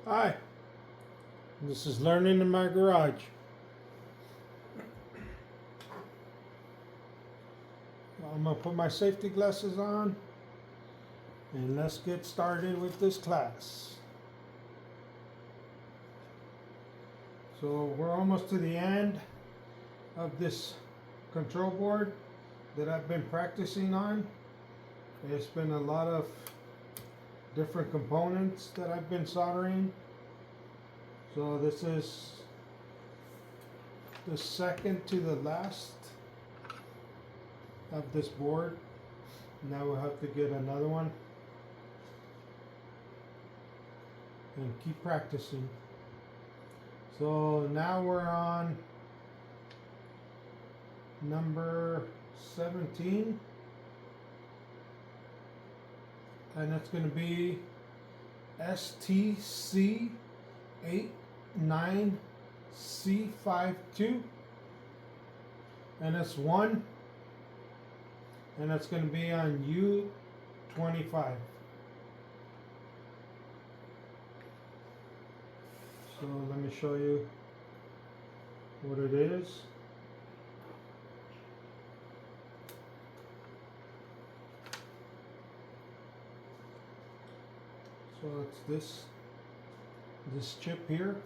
Hi, this is Learning in my garage. I'm going to put my safety glasses on and let's get started with this class. So we're almost to the end of this control board that I've been practicing on. It's been a lot of different components that I've been soldering. So this is the second to the last of this board. Now we'll have to get another one and keep practicing. So now we're on number 17, and it's going to be stc89c52, and it's 1, and it's going to be on U25. So let me show you what it is. So it's this chip here,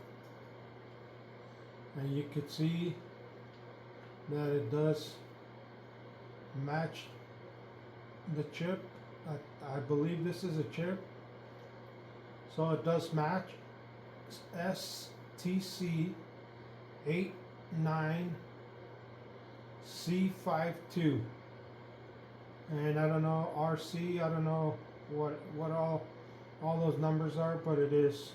and you can see that it does match the chip. I believe this is a chip, so it does match. stc89c52, and I don't know RC, I don't know what all those numbers are, but this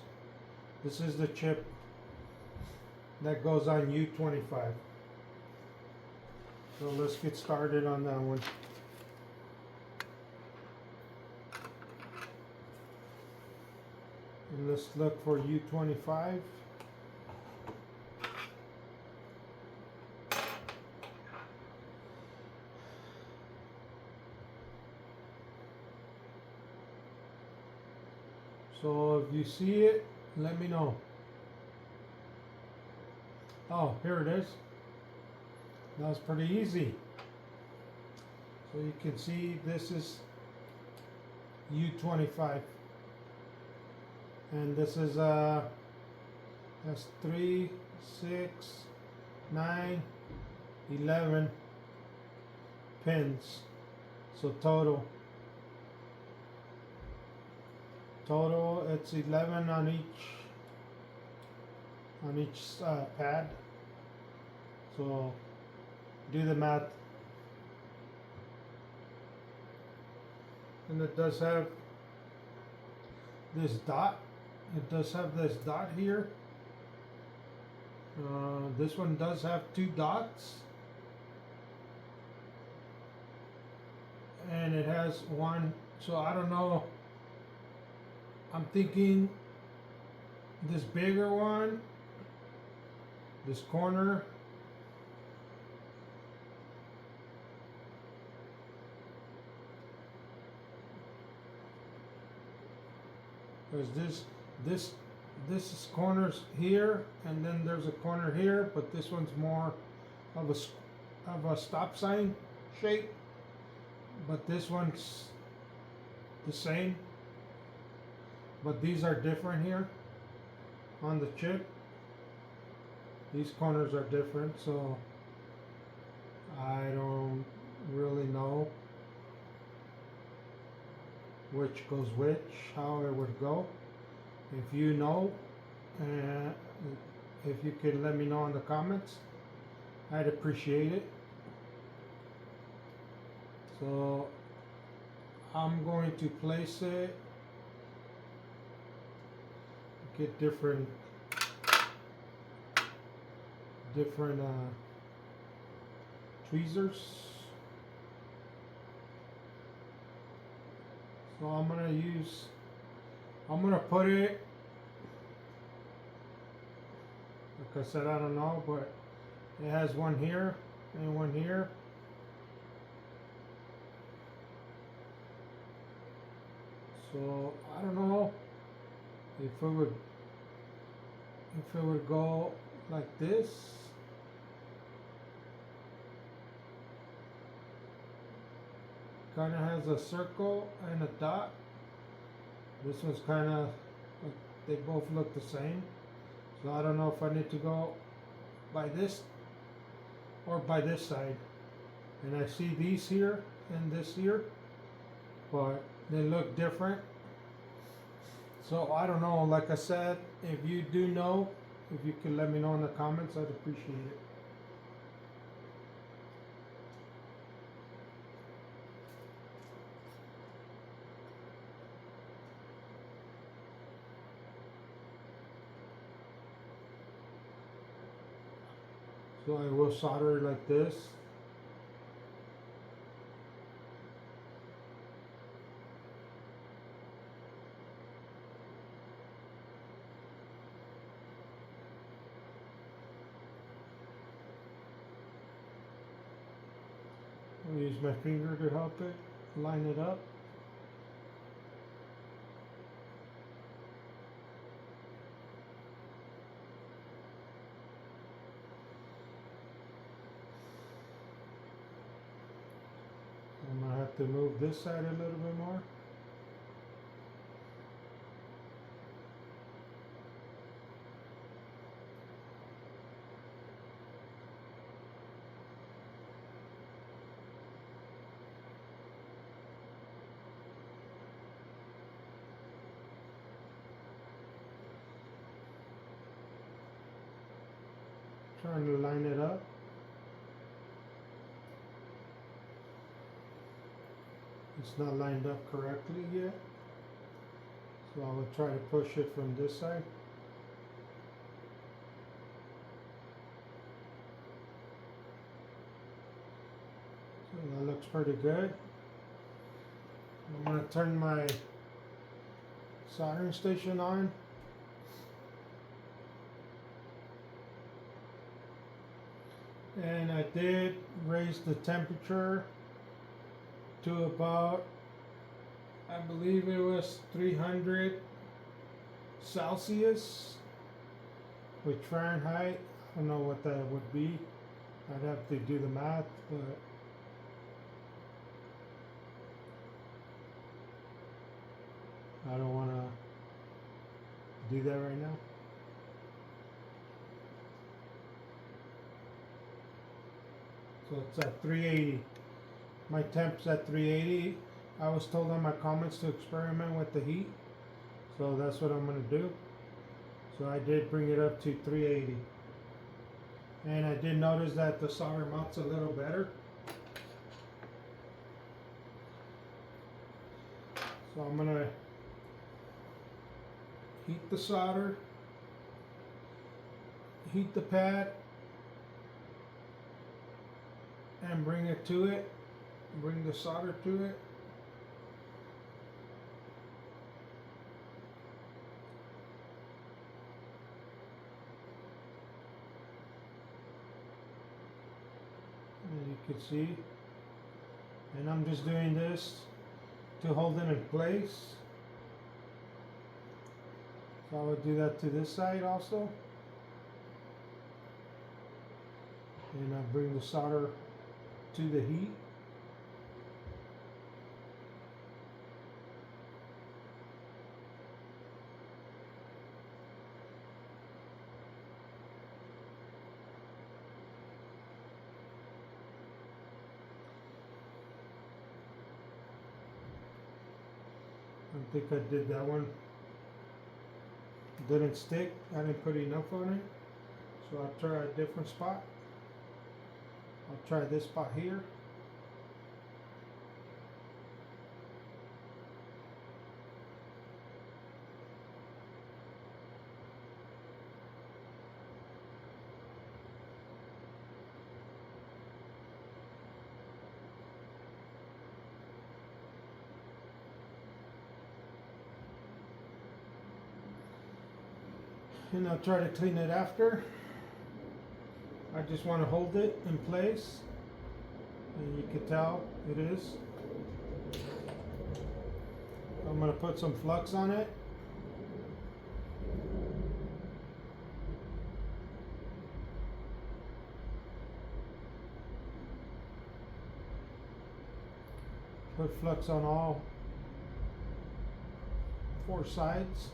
is the chip that goes on U25. So let's get started on that one. And let's look for U25. So if you see it, let me know. Oh, here it is. That was pretty easy. So you can see this is U25. And this is that's 3, 6, 9, 11 pins. So total it's 11 on each pad. So do the math. And it does have this dot. It does have this dot here. This one does have 2 dots. And it has 1, so I don't know. I'm thinking this bigger one, this corner, because this is corners here, and then there's a corner here, but this one's more of a stop sign shape, but this one's the same, but these are different here on the chip. These corners are different, so I don't really know which goes which, how it would go. If you know, if you could let me know in the comments, I'd appreciate it. So I'm going to place it, get different tweezers. So I'm gonna put it, like I said, I don't know, but it has one here and one here. So I don't know if it would if it would go like this, kind of has a circle and a dot. This one's kind of like, they both look the same. So I don't know if I need to go by this or by this side. And I see these here and this here, but they look different. So I don't know, like I said, if you do know, if you could let me know in the comments, I'd appreciate it. So I will solder it like this. I'll use my finger to help it line it up. I'm gonna have to move this side a little bit more. Trying to line it up. It's not lined up correctly yet, so I will try to push it from this side. So that looks pretty good. I'm going to turn my soldering station on. And I did raise the temperature to about, I believe it was 300 Celsius with Fahrenheit. I don't know what that would be. I'd have to do the math, but I don't want to do that right now. So it's at 380. My temp's at 380. I was told on my comments to experiment with the heat, so that's what I'm going to do. So I did bring it up to 380. And I did notice that the solder melts a little better. So I'm going to heat the solder, heat the pad, and bring it to it. Bring the solder to it. As you can see, and I'm just doing this to hold it in place. So I would do that to this side also. And I bring the solder to the heat. I think I did that one. Didn't stick. I didn't put enough on it. So I'll try a different spot. I'll try this spot here. And I'll try to clean it after. I just want to hold it in place, and you can tell it is. I'm going to put some flux on it. put flux on all 4 sides.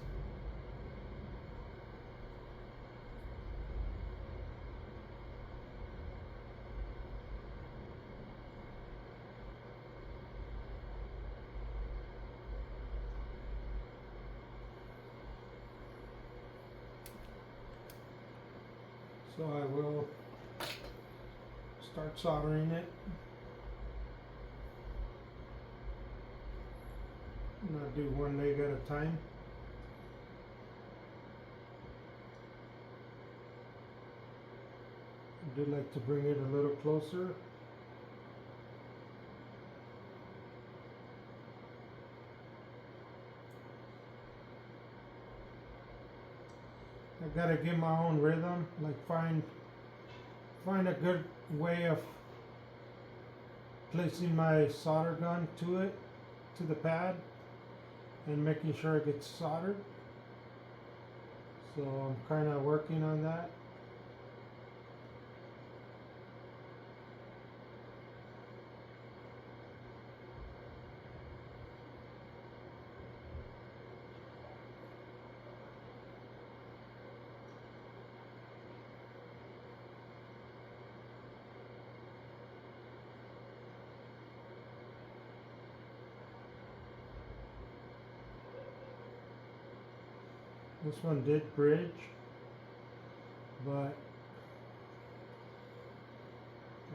So I will start soldering it. And I'll do one leg at a time. I do like to bring it a little closer. I gotta get my own rhythm, like find a good way of placing my solder gun to it, to the pad, and making sure it gets soldered. So I'm kind of working on that. This one did bridge, but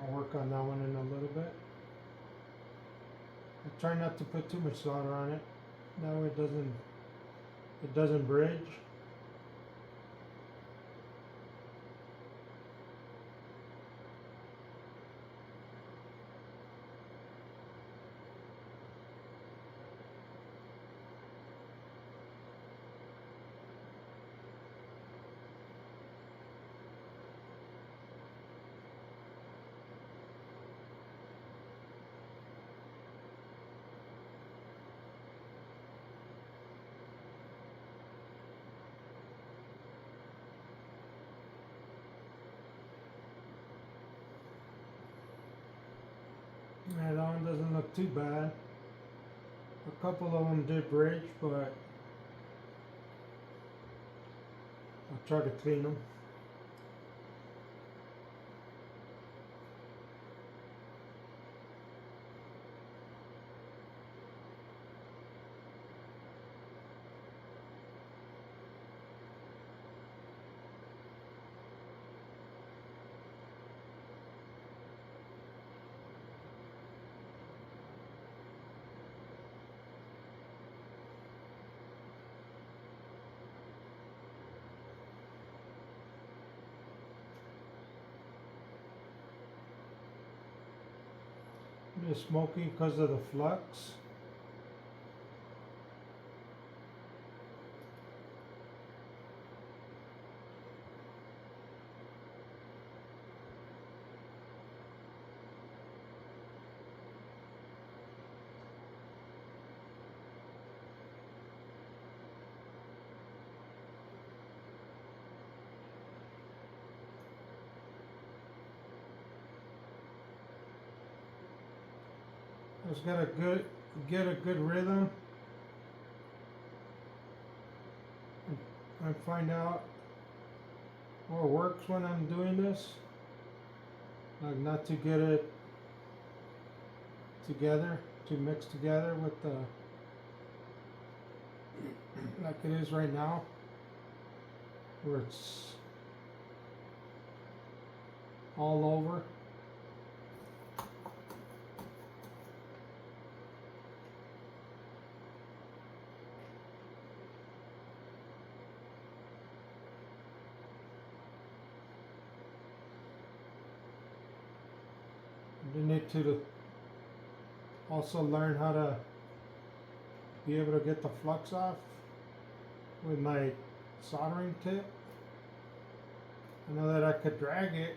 I'll work on that one in a little bit. I try not to put too much solder on it. That way it doesn't bridge. Yeah, that one doesn't look too bad. A couple of them did bridge, but I'll try to clean them. It's smoky because of the flux. Just gotta get a good rhythm and find out what works when I'm doing this. Like not to get it together, to mix together with the, like it is right now, where it's all over. You need to also learn how to be able to get the flux off with my soldering tip. I know that I could drag it,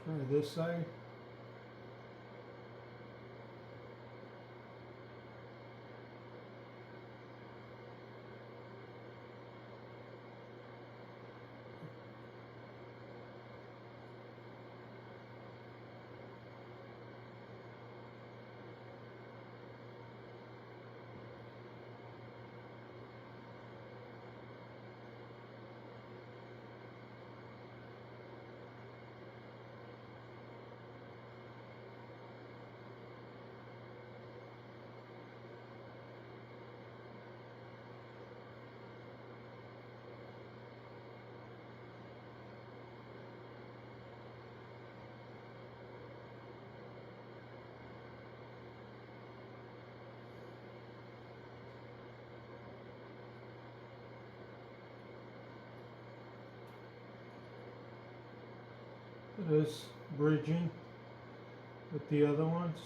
Try this side. This bridging with the other ones.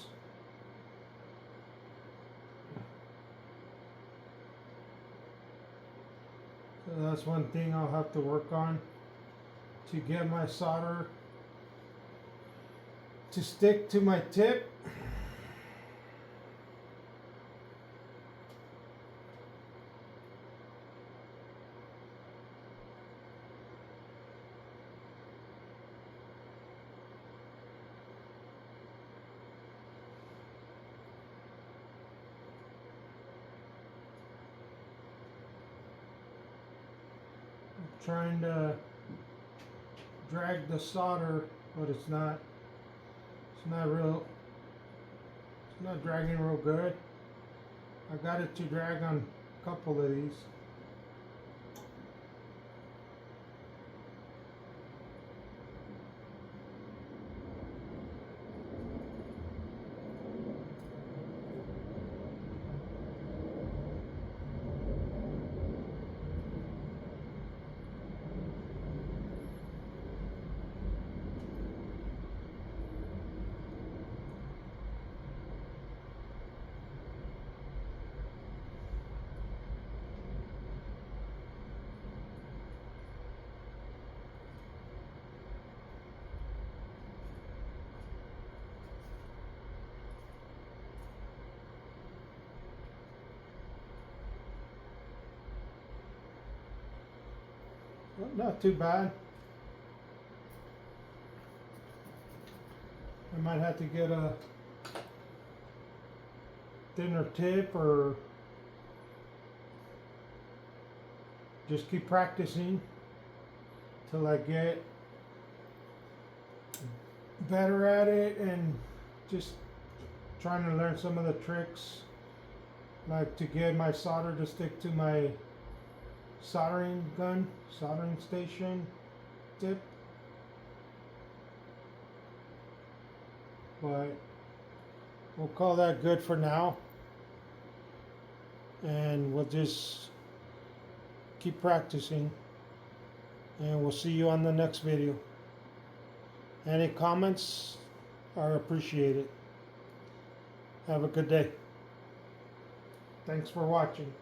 So that's one thing I'll have to work on to get my solder to stick to my tip. Trying to drag the solder, but it's not dragging real good. I got it to drag on a couple of these. Not too bad. I might have to get a thinner tip or just keep practicing till I get better at it, and just trying to learn some of the tricks, like to get my solder to stick to my soldering station tip. But we'll call that good for now, and we'll just keep practicing, and we'll see you on the next video. Any comments are appreciated. Have a good day. Thanks for watching.